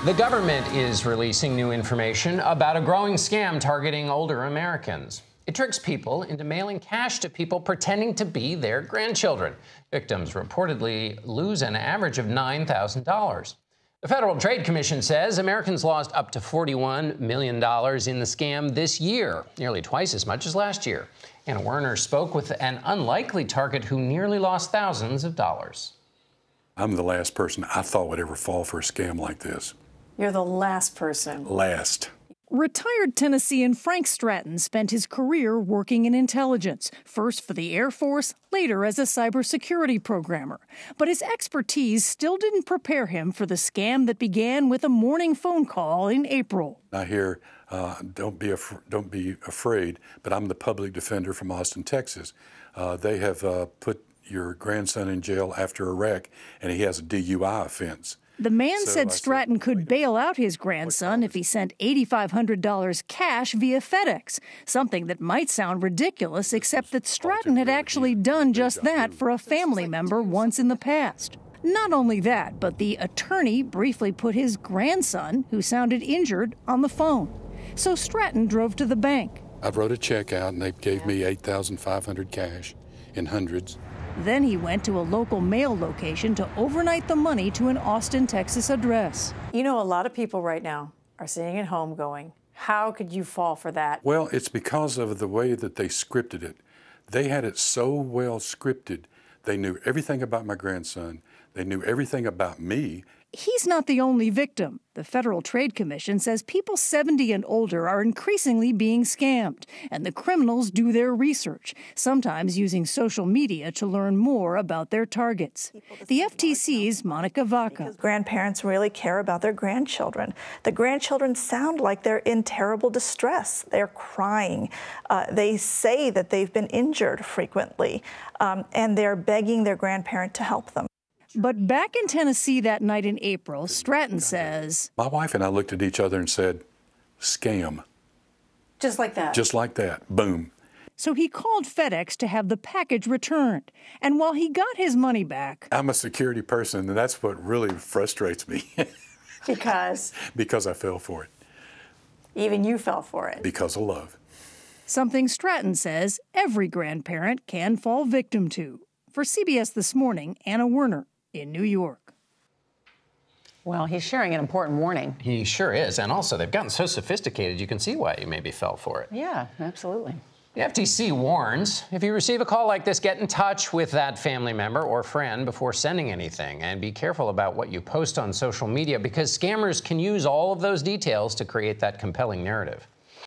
The government is releasing new information about a growing scam targeting older Americans. It tricks people into mailing cash to people pretending to be their grandchildren. Victims reportedly lose an average of $9,000. The Federal Trade Commission says Americans lost up to $41 million in the scam this year, nearly twice as much as last year. Anna Werner spoke with an unlikely target who nearly lost thousands of dollars. I'm the last person I thought would ever fall for a scam like this. You're the last person. Last. Retired Tennessean Frank Stratton spent his career working in intelligence, first for the Air Force, later as a cybersecurity programmer. But his expertise still didn't prepare him for the scam that began with a morning phone call in April. I hear, don't be afraid, but I'm the public defender from Austin, Texas. They have put your grandson in jail after Iraq, and he has a DUI offense. The man said Stratton could bail out his grandson if he sent $8,500 cash via FedEx, something that might sound ridiculous, except that Stratton had actually done just that for a family member once in the past. Not only that, but the attorney briefly put his grandson, who sounded injured, on the phone. So Stratton drove to the bank. I wrote a check out, and they gave me $8,500 cash in hundreds. Then he went to a local mail location to overnight the money to an Austin, Texas address. You know, a lot of people right now are sitting at home going, how could you fall for that? Well, it's because of the way that they scripted it. They had it so well scripted. They knew everything about my grandson. They knew everything about me. He's not the only victim. The Federal Trade Commission says people 70 and older are increasingly being scammed, and the criminals do their research, sometimes using social media to learn more about their targets. The FTC's Monica Vaca. Grandparents really care about their grandchildren. The grandchildren sound like they're in terrible distress. They're crying. They say that they've been injured frequently, and they're begging their grandparent to help them. But back in Tennessee that night in April, Stratton says, my wife and I looked at each other and said, scam. Just like that? Just like that. Boom. So he called FedEx to have the package returned. And while he got his money back... I'm a security person, and that's what really frustrates me. Because? Because I fell for it. Even you fell for it? Because of love. Something Stratton says every grandparent can fall victim to. For CBS This Morning, Anna Werner in New York. Well, he's sharing an important warning. He sure is. And also, they've gotten so sophisticated, you can see why you maybe fell for it. Yeah, absolutely. The FTC warns, if you receive a call like this, get in touch with that family member or friend before sending anything. And be careful about what you post on social media, because scammers can use all of those details to create that compelling narrative.